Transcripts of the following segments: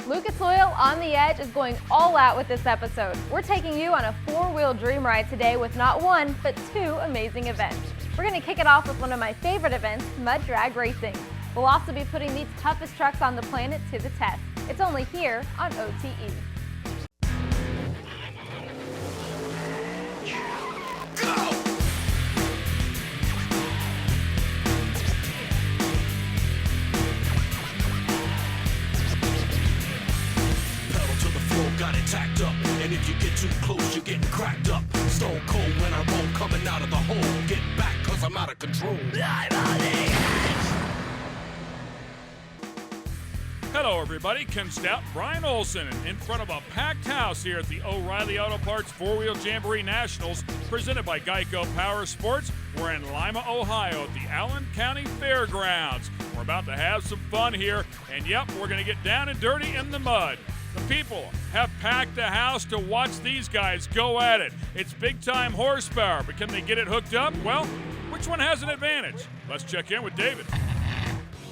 Lucas Oil on the Edge is going all out with this episode. We're taking you on a four-wheel dream ride today with not one, but two amazing events. We're going to kick it off with one of my favorite events, mud drag racing. We'll also be putting the toughest trucks on the planet to the test. It's only here on OTE. Got it tacked up, and if you get too close, you're getting cracked up. Stone cold when I roll, coming out of the hole. Get back, cause I'm out of control. I'm on the edge. Hello, everybody. Ken Stout, Brian Olson, in front of a packed house here at the O'Reilly Auto Parts Four-Wheel Jamboree Nationals, presented by Geico Power Sports. We're in Lima, Ohio, at the Allen County Fairgrounds. We're about to have some fun here, and yep, we're going to get down and dirty in the mud. The people have packed the house to watch these guys go at it. It's big-time horsepower, but can they get it hooked up? Well, which one has an advantage? Let's check in with David.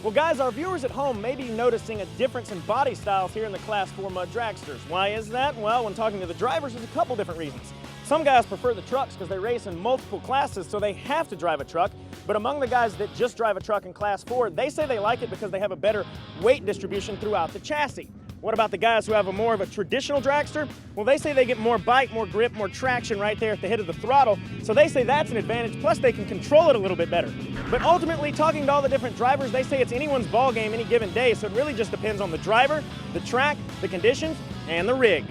Well, guys, our viewers at home may be noticing a difference in body styles here in the Class 4 mud dragsters. Why is that? Well, when talking to the drivers, there's a couple different reasons. Some guys prefer the trucks because they race in multiple classes, so they have to drive a truck. But among the guys that just drive a truck in Class 4, they say they like it because they have a better weight distribution throughout the chassis. What about the guys who have a more of a traditional dragster? Well, they say they get more bite, more grip, more traction right there at the head of the throttle, so they say that's an advantage, plus they can control it a little bit better. But ultimately, talking to all the different drivers, they say it's anyone's ball game any given day, so it really just depends on the driver, the track, the conditions, and the rig.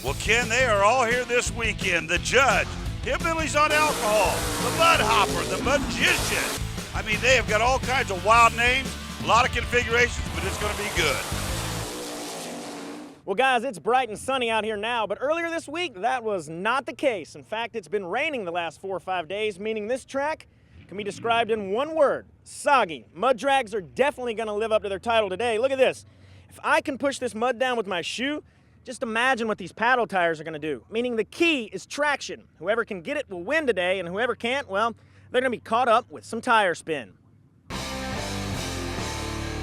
Well, Ken, they are all here this weekend. The Judge, Hillbillies on Alcohol, the Mud Hopper, the Magician. I mean, they have got all kinds of wild names, a lot of configurations, but it's going to be good. Well, guys, it's bright and sunny out here now, but earlier this week, that was not the case. In fact, it's been raining the last 4 or 5 days, meaning this track can be described in one word: soggy. Mud drags are definitely going to live up to their title today. Look at this. If I can push this mud down with my shoe, just imagine what these paddle tires are going to do, meaning the key is traction. Whoever can get it will win today, and whoever can't, well, they're going to be caught up with some tire spin.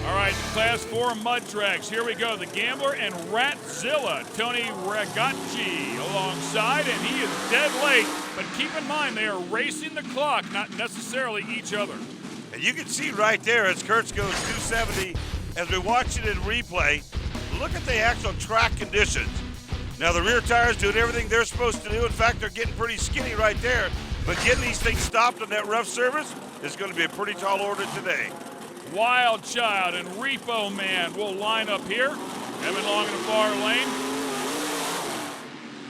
All right, Class 4 mud drags. Here we go. The Gambler and Ratzilla, Tony Ragacci alongside, and he is dead late. But keep in mind, they are racing the clock, not necessarily each other. And you can see right there as Kurtz goes 270, as we watch it in replay, look at the actual track conditions. Now the rear tires doing everything they're supposed to do. In fact, they're getting pretty skinny right there. But getting these things stopped on that rough surface is going to be a pretty tall order today. Wild Child and Repo Man will line up here. Evan Long in the far lane.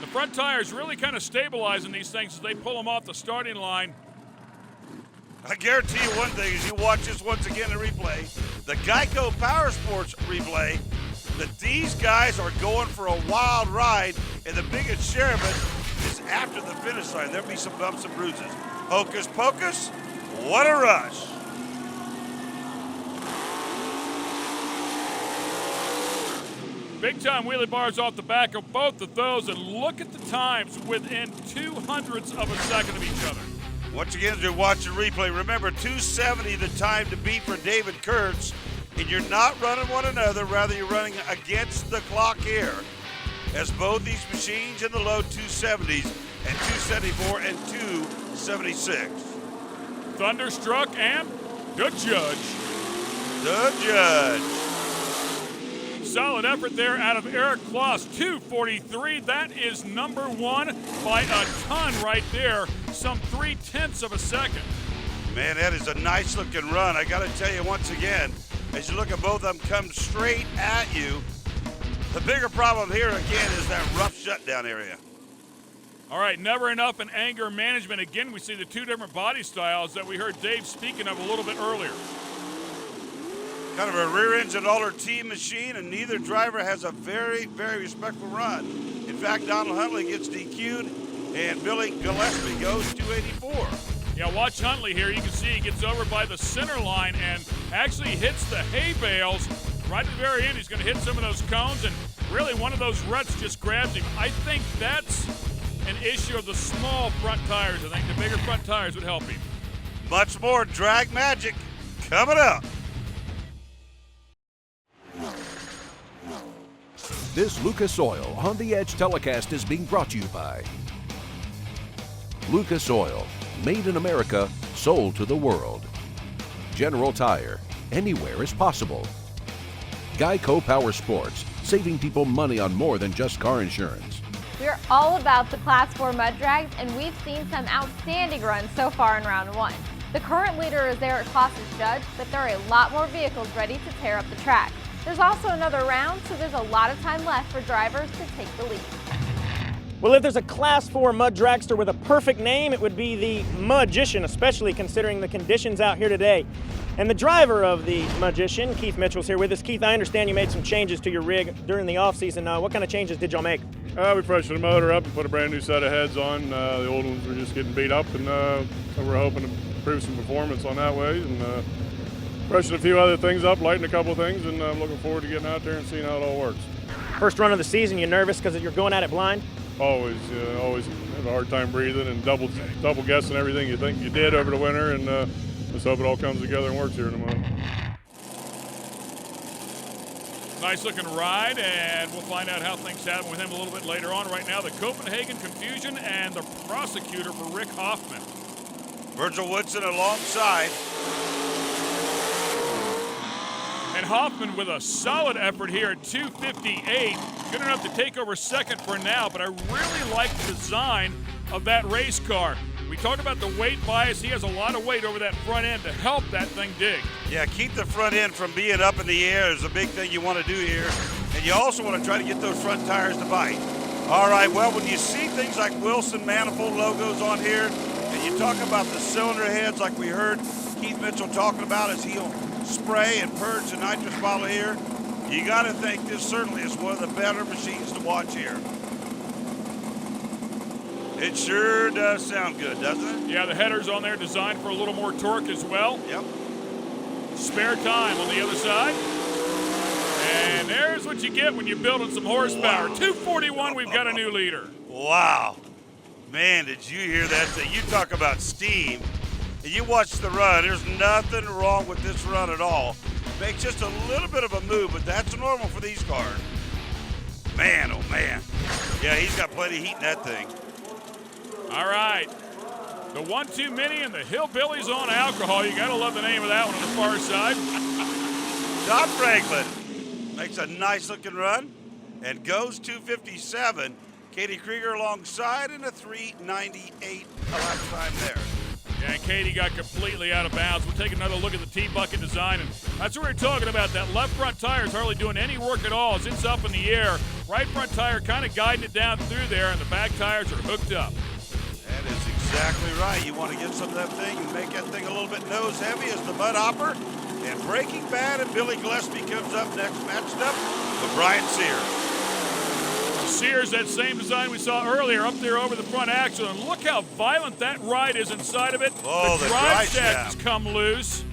The front tires really kind of stabilizing these things as they pull them off the starting line. I guarantee you one thing as you watch this once again in replay, the Geico Power Sports replay, that these guys are going for a wild ride, and the biggest share of it is after the finish line. There'll be some bumps and bruises. Hocus pocus, what a rush. Big-time wheelie bars off the back of both of those, and look at the times within 0.02 of a second of each other. Once again, as you're watching replay, remember 270 the time to beat for David Kurtz, and you're not running one another, rather you're running against the clock here, as both these machines in the low 270s and 274 and 276. Thunderstruck and the Judge. The Judge. Solid effort there out of Eric Kloss, 2:43. That is number one by a ton right there, some 0.3 of a second. Man, that is a nice looking run. I got to tell you once again, as you look at both of them come straight at you, the bigger problem here again is that rough shutdown area. All right, never enough in anger management. Again, we see the two different body styles that we heard Dave speaking of a little bit earlier. Kind of a rear-engine Aller T machine, and neither driver has a very, very respectful run. In fact, Donald Huntley gets DQ'd, and Billy Gillespie goes 284. Yeah, watch Huntley here. You can see he gets over by the center line and actually hits the hay bales right at the very end. He's going to hit some of those cones, and really one of those ruts just grabs him. I think that's an issue of the small front tires. I think the bigger front tires would help him. Much more drag magic coming up. This Lucas Oil On the Edge telecast is being brought to you by Lucas Oil, made in America, sold to the world. General Tire, anywhere is possible. Geico Power Sports, saving people money on more than just car insurance. We're all about the Class 4 mud drags, and we've seen some outstanding runs so far in round 1. The current leader is Eric Klaas's judge, but there are a lot more vehicles ready to tear up the track. There's also another round, so there's a lot of time left for drivers to take the lead. Well, if there's a Class 4 mud dragster with a perfect name, it would be the Magician, especially considering the conditions out here today. And the driver of the Magician, Keith Mitchell's here with us. Keith, I understand you made some changes to your rig during the off-season. What kind of changes did y'all make? We freshened the motor up and put a brand new set of heads on. The old ones were just getting beat up, and so we're hoping to improve some performance on that way. And freshen a few other things up, lighten a couple things, and I'm looking forward to getting out there and seeing how it all works. First run of the season, you nervous because you're going at it blind? Always have a hard time breathing and double guessing everything you think you did over the winter, and let's hope it all comes together and works here in a month. Nice looking ride, and we'll find out how things happen with him a little bit later on. Right now, the Copenhagen Confusion and the prosecutor for Rick Hoffman. Virgil Woodson alongside. And Hoffman with a solid effort here at 2:58. Good enough to take over second for now, but I really like the design of that race car. We talked about the weight bias. He has a lot of weight over that front end to help that thing dig. Yeah, keep the front end from being up in the air is a big thing you want to do here. And you also want to try to get those front tires to bite. All right, well, when you see things like Wilson Manifold logos on here, and you talk about the cylinder heads like we heard Keith Mitchell talking about as he'll spray and purge the nitrous bottle here, you got to think this certainly is one of the better machines to watch here. It sure does sound good, doesn't it? Yeah, the header's on there designed for a little more torque as well. Yep. Spare time on the other side. And there's what you get when you're building some horsepower. Wow. 241, we've got a new leader. Wow. Man, did you hear that thing? You talk about steam. And you watch the run. There's nothing wrong with this run at all. Makes just a little bit of a move, but that's normal for these cars. Man, oh man. Yeah, he's got plenty of heat in that thing. All right. The 1-2 Mini and the Hillbillies on alcohol. You got to love the name of that one on the far side. Don Franklin makes a nice looking run and goes 257. Katie Krieger alongside in a 398 a lap time there. Yeah, and Katie got completely out of bounds. We'll take another look at the T-bucket design, and that's what we're talking about. That left front tire is hardly doing any work at all as it's up in the air. Right front tire kind of guiding it down through there, and the back tires are hooked up. That is exactly right. You want to get some of that thing and make that thing a little bit nose heavy as the Mud Hopper. And Breaking Bad and Billy Gillespie comes up next, matched up with Brian Sears. Sears, that same design we saw earlier up there over the front axle, and look how violent that ride is inside of it. Oh, the drive shaft shaft has come loose.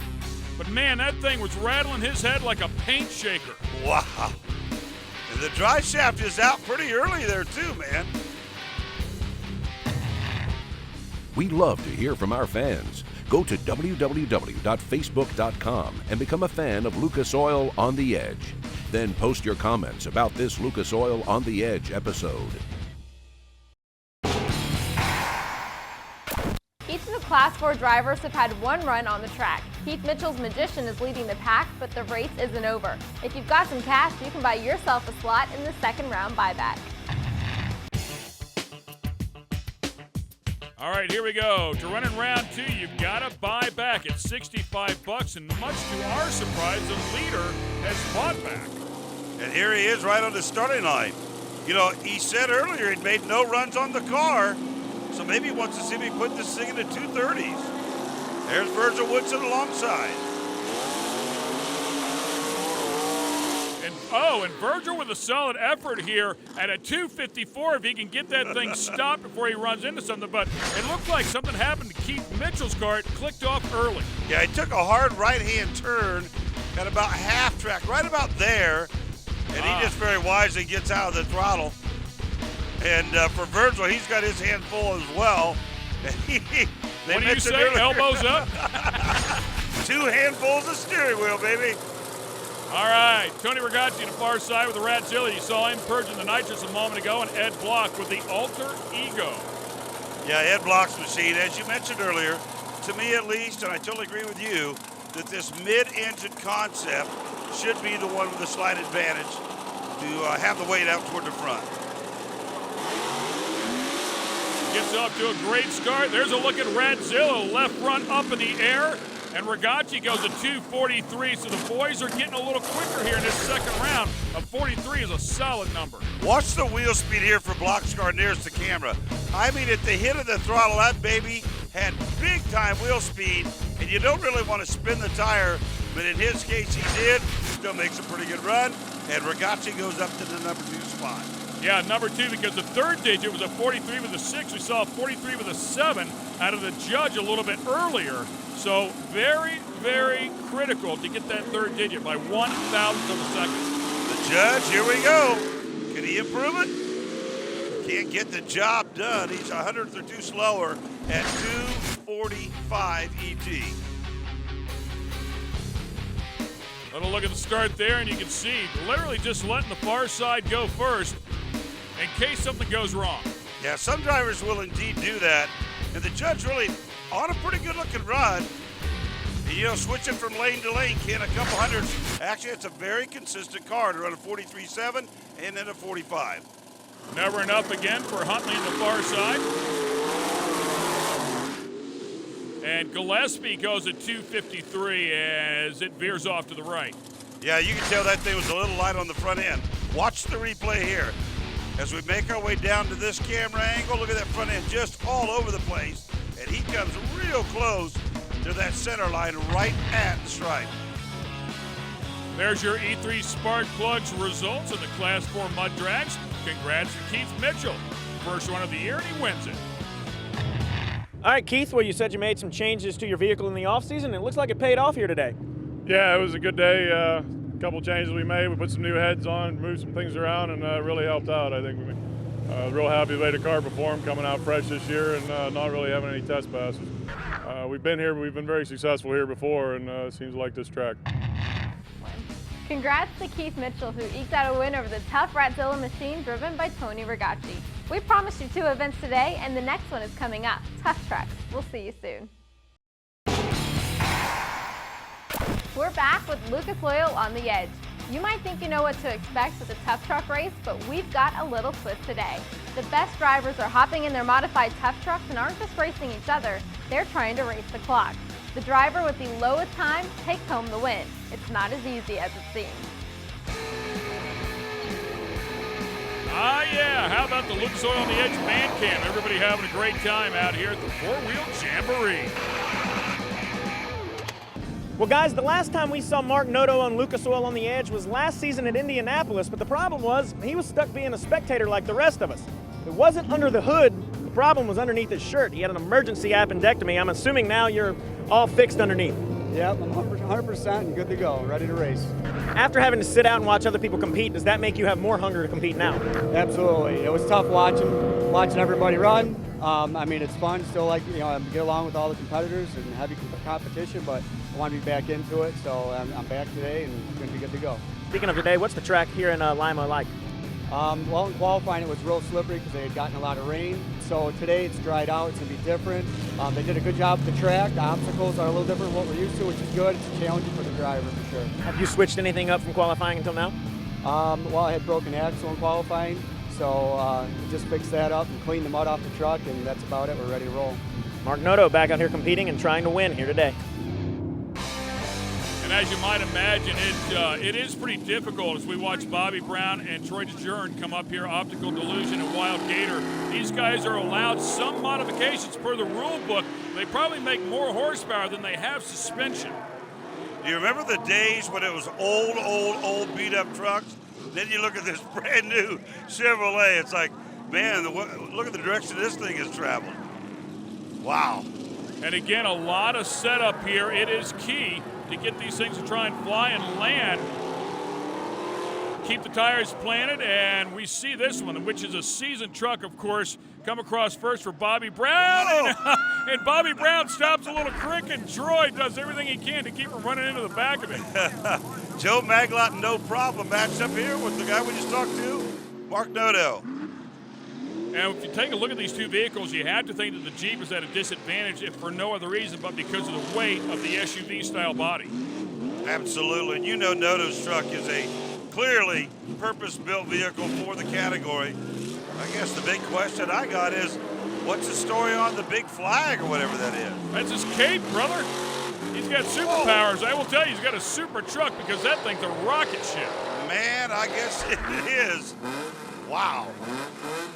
But man, that thing was rattling his head like a paint shaker. Wow. And the drive shaft is out pretty early there too, man. We love to hear from our fans. Go to www.facebook.com and become a fan of Lucas Oil On the Edge. Then post your comments about this Lucas Oil On the Edge episode. Each of the Class 4 drivers have had one run on the track. Keith Mitchell's Magician is leading the pack, but the race isn't over. If you've got some cash, you can buy yourself a slot in the second round buyback. All right, here we go. To run in round 2, you've got to buy back at $65, and much to our surprise, the leader has bought back. And here he is right on the starting line. You know, he said earlier he'd made no runs on the car, so maybe he wants to see if he put this thing into 230s. There's Virgil Woodson alongside. And Virgil with a solid effort here at a 254 if he can get that thing stopped before he runs into something. But it looked like something happened to Keith Mitchell's car. It clicked off early. Yeah, he took a hard right-hand turn at about half track, right about there, and he just very wisely gets out of the throttle. And for Virgil, he's got his hand full as well. What do you say? Elbows up? 2 handfuls of steering wheel, baby. All right, Tony Ragazzi on the far side with the Radzilla. You saw him purging the nitrous a moment ago, and Ed Block with the Alter Ego. Yeah, Ed Block's machine, as you mentioned earlier, to me at least, and I totally agree with you, that this mid-engine concept should be the one with the slight advantage to have the weight out toward the front. Gets off to a great start. There's a look at Radzilla, left front up in the air. And Ragazzi goes at 2:43, so the boys are getting a little quicker here in this second round. A 43 is a solid number. Watch the wheel speed here for Block's car nearest the camera. I mean, at the hit of the throttle, that baby had big-time wheel speed, and you don't really want to spin the tire, but in his case, he did. Still makes a pretty good run, and Ragazzi goes up to the number 2 spot. Yeah, number 2, because the third digit was a 43 with a 6. We saw a 43 with a 7 out of the judge a little bit earlier. So very, very critical to get that third digit by 1/1000th of a second. The judge, here we go. Can he improve it? Can't get the job done. He's 100th or 2 slower at 2:45 ET. Little look at the start there, and you can see literally just letting the far side go first in case something goes wrong. Yeah, some drivers will indeed do that, and the judge really on a pretty good-looking run. You know, switching from lane to lane, can a couple hundreds. Actually, it's a very consistent car to run a 43.7 and then a 45. Never enough again for Huntley on the far side. And Gillespie goes at 2:53 as it veers off to the right. Yeah, you can tell that thing was a little light on the front end. Watch the replay here. As we make our way down to this camera angle, look at that front end just all over the place. And he comes real close to that center line right at the stripe. There's your E3 Spark Plugs results in the Class 4 Mud Drags. Congrats to Keith Mitchell. First one of the year, and he wins it. All right, Keith, well, you said you made some changes to your vehicle in the offseason. It looks like it paid off here today. Yeah, it was a good day. A couple changes we made. We put some new heads on, moved some things around, and really helped out. I think real happy the way the car performed, coming out fresh this year and not really having any test passes. We've been very successful here before, and it seems like this track. Congrats to Keith Mitchell, who eked out a win over the tough Radzilla machine driven by Tony Ragazzi. We promised you 2 events today, and the next one is coming up, Tough Trucks. We'll see you soon. We're back with Lucas Loyal on the edge. You might think you know what to expect with a tough truck race, but we've got a little twist today. The best drivers are hopping in their modified tough trucks and aren't just racing each other, they're trying to race the clock. The driver with the lowest time takes home the win. It's not as easy as it seems. Ah, yeah. How about the Lucas Oil on the Edge band cam? Everybody having a great time out here at the 4-Wheel Jamboree. Well, guys, the last time we saw Mark Noto on Lucas Oil on the Edge was last season at Indianapolis, but the problem was he was stuck being a spectator like the rest of us. It wasn't under the hood. The problem was underneath his shirt. He had an emergency appendectomy. I'm assuming now you're all fixed underneath. Yep, I'm 100% and good to go, ready to race. After having to sit out and watch other people compete, does that make you have more hunger to compete now? Absolutely. It was tough watching everybody run. I mean, it's fun. Still like, get along with all the competitors and heavy competition, but I want to be back into it, so I'm back today and going to be good to go. Speaking of today, what's the track here in Lima like? Well, in qualifying, it was real slippery because they had gotten a lot of rain. So today it's dried out. It's going to be different. They did a good job with the track. The obstacles are a little different from what we're used to, which is good. It's challenging for the driver for sure. Have you switched anything up from qualifying until now? Well, I had broken axle in qualifying, so just fixed that up and cleaned the mud off the truck, and that's about it. We're ready to roll. Mark Noto back out here competing and trying to win here today. And as you might imagine, it is pretty difficult as we watch Bobby Brown and Troy DeJearn come up here, Optical Delusion and Wild Gator. These guys are allowed some modifications per the rule book. They probably make more horsepower than they have suspension. Do you remember the days when it was old beat-up trucks? Then you look at this brand new Chevrolet. It's like, man, look at the direction this thing has traveled. Wow. And again, a lot of setup here. It is key to get these things to try and fly and land. Keep the tires planted, and we see this one, which is a seasoned truck, of course, come across first for Bobby Brown, and Bobby Brown stops a little crick, and Troy does everything he can to keep him running into the back of it. Joe Maglot, no problem, matched up here with the guy we just talked to, Mark Noto. And if you take a look at these two vehicles, you have to think that the Jeep is at a disadvantage, if for no other reason but because of the weight of the SUV-style body. Absolutely, and you know Noto's truck is a clearly purpose-built vehicle for the category. I guess the big question I got is, what's the story on the big flag or whatever that is? That's his cape, brother. He's got superpowers. I will tell you, he's got a super truck because that thing's a rocket ship. Man, I guess it is. Wow.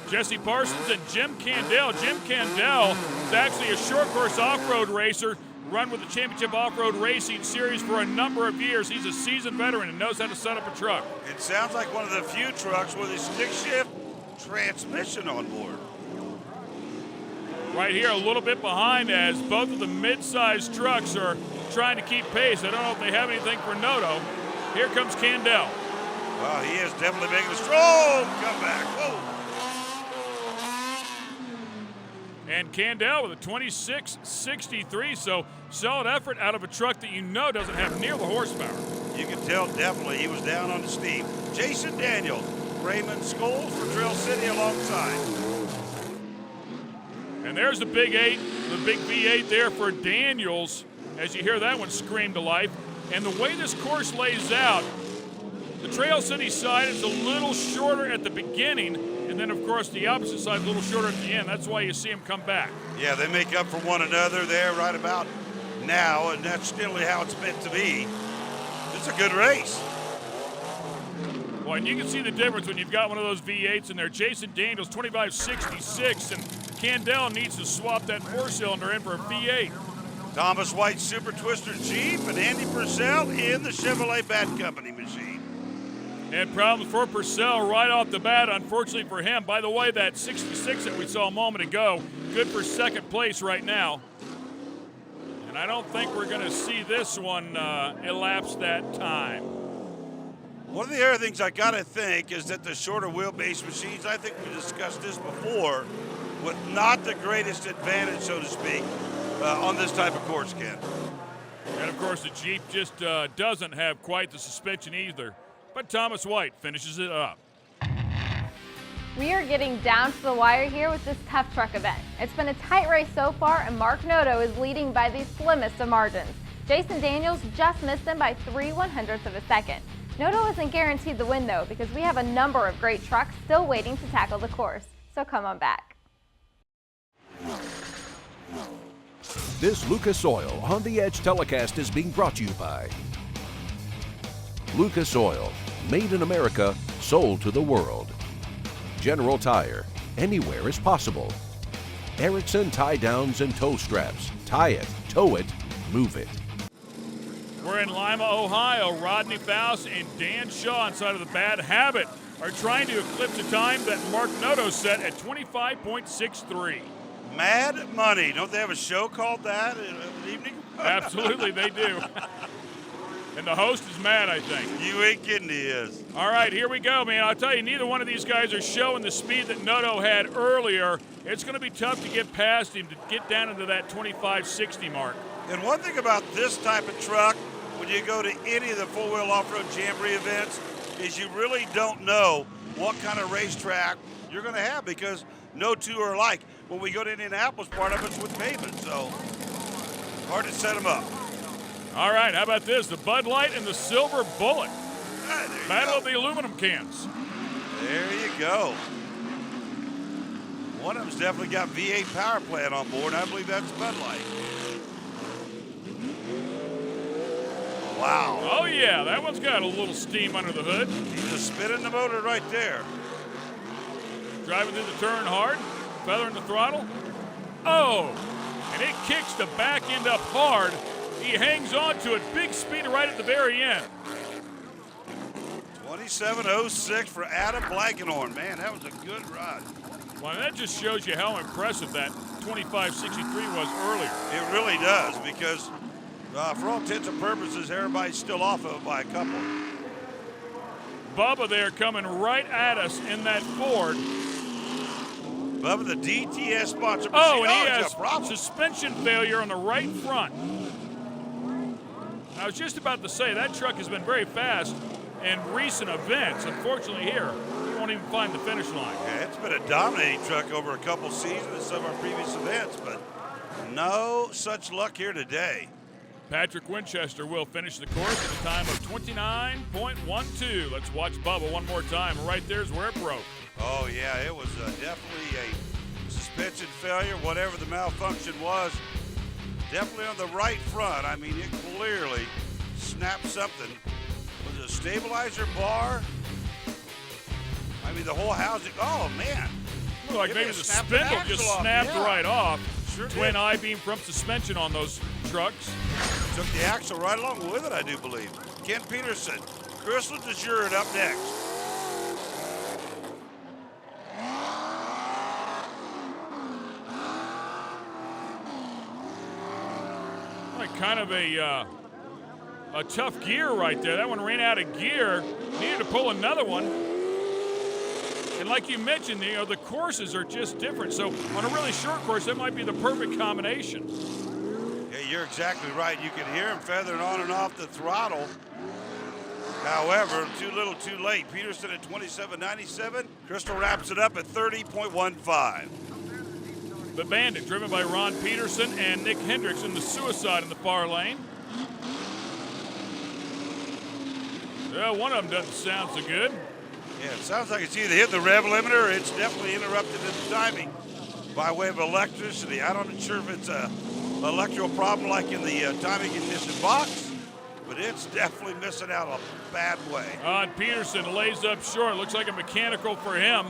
Jesse Parsons and Jim Candell. Jim Candell is actually a short course off-road racer, run with the Championship Off-Road Racing Series for a number of years. He's a seasoned veteran and knows how to set up a truck. It sounds like one of the few trucks with a stick shift transmission on board. Right here, a little bit behind, as both of the mid-sized trucks are trying to keep pace. I don't know if they have anything for Noto. Here comes Candell. Wow, he is definitely making a strong comeback. Whoa. And Candell with a 26.63, so solid effort out of a truck that you know doesn't have near the horsepower. You can tell definitely he was down on the steam. Jason Daniels, Raymond Scholes for Trail City alongside. And there's the big 8, the big V8 there for Daniels, as you hear that one scream to life. And the way this course lays out, the Trail City side is a little shorter at the beginning, and then, of course, the opposite side is a little shorter at the end. That's why you see them come back. Yeah, they make up for one another there right about now, and that's generally how it's meant to be. It's a good race. Well, and you can see the difference when you've got one of those V8s in there. Jason Daniels, 25.66, and Candell needs to swap that 4-cylinder in for a V8. Thomas White Super Twister Jeep and Andy Purcell in the Chevrolet Bat Company machine. And problems for Purcell right off the bat, unfortunately for him. By the way, that 66 that we saw a moment ago, good for second place right now. And I don't think we're going to see this one elapse that time. One of the other things I got to think is that the shorter wheelbase machines, I think we discussed this before, with not the greatest advantage, so to speak, on this type of course, Ken. And, of course, the Jeep just doesn't have quite the suspension either. But Thomas White finishes it up. We are getting down to the wire here with this tough truck event. It's been a tight race so far, and Mark Noto is leading by the slimmest of margins. Jason Daniels just missed him by 3/100ths of a second. Noto isn't guaranteed the win, though, because we have a number of great trucks still waiting to tackle the course. So come on back. This Lucas Oil On the Edge telecast is being brought to you by Lucas Oil, made in America, sold to the world. General Tire, anywhere is possible. Erickson tie downs and tow straps. Tie it, tow it, move it. We're in Lima, Ohio. Rodney Faust and Dan Shaw inside of the Bad Habit are trying to eclipse a time that Mark Noto set at 25.63. Mad Money. Don't they have a show called that in the evening? Absolutely, they do. And the host is mad, I think. You ain't kidding, he is. All right, here we go, man. I'll tell you, neither one of these guys are showing the speed that Noto had earlier. It's going to be tough to get past him, to get down into that 25.60 mark. And one thing about this type of truck, when you go to any of the four-wheel off-road Jamboree events, is you really don't know what kind of racetrack you're going to have, because no two are alike. When we go to Indianapolis, part of it's with pavement, so hard to set them up. All right, how about this? The Bud Light and the Silver Bullet. Battle of the aluminum cans. There you go. One of them's definitely got V8 power plant on board. I believe that's Bud Light. Wow. Oh, yeah, that one's got a little steam under the hood. He's just spinning the motor right there. Driving through the turn hard, feathering the throttle. Oh, and it kicks the back end up hard. He hangs on to it, big speed right at the very end. 27.06 for Adam Blankenhorn. Man, that was a good ride. Well, that just shows you how impressive that 25.63 was earlier. It really does, because for all intents and purposes, everybody's still off of it by a couple. Bubba there coming right at us in that Ford. Bubba, the DTS sponsor. Oh, and he he's has got a problem. suspension failure on the right front. I was just about to say, that truck has been very fast in recent events. Unfortunately here, he won't even find the finish line. Yeah, it's been a dominating truck over a couple seasons in some of our previous events, but no such luck here today. Patrick Winchester will finish the course at a time of 29.12. Let's watch Bubba one more time. Right there's where it broke. Oh, yeah, it was definitely a suspension failure, whatever the malfunction was. Definitely on the right front. I mean, it clearly snapped something. Was it a stabilizer bar? I mean, the whole housing. Oh, man. Looked like It maybe may have the snapped the spindle axle just off, snapped yeah. right off. Sure Twin did. I-beam front suspension on those trucks. Took the axle right along with it, I do believe. Ken Peterson, Crystal DeJure up next. Like kind of a tough gear right there. That one ran out of gear. Needed to pull another one. And like you mentioned, the courses are just different. So on a really short course, that might be the perfect combination. Yeah, you're exactly right. You can hear him feathering on and off the throttle. However, too little, too late. Peterson at 27.97. Crystal wraps it up at 30.15. The Bandit, driven by Ron Peterson and Nick Hendricks in the Suicide in the far lane. Yeah, one of them doesn't sound so good. Yeah, it sounds like it's either hitting the rev limiter or it's definitely interrupted in the timing by way of electricity. I'm not sure if it's a electrical problem like in the timing ignition box, but it's definitely missing out a bad way. And Peterson lays up short. Looks like a mechanical for him.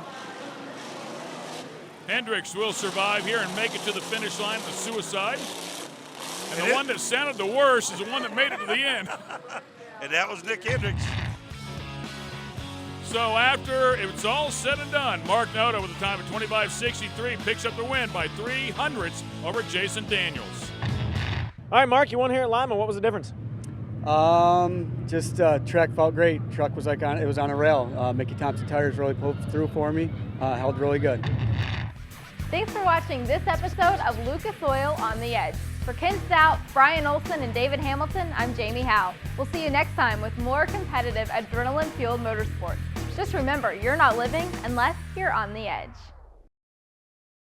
Hendricks will survive here and make it to the finish line with Suicide. And the one that sounded the worst is the one that made it to the end. And that was Nick Hendricks. So after it's all said and done, Mark Noto with a time of 25.63 picks up the win by 3/100ths over Jason Daniels. All right, Mark, you won here at Lima. What was the difference? Just track felt great. Truck was it was on a rail. Mickey Thompson tires really pulled through for me. Held really good. Thanks for watching this episode of Lucas Oil on the Edge. For Ken Stout, Brian Olson, and David Hamilton, I'm Jamie Howe. We'll see you next time with more competitive adrenaline-fueled motorsports. Just remember, you're not living unless you're on the edge.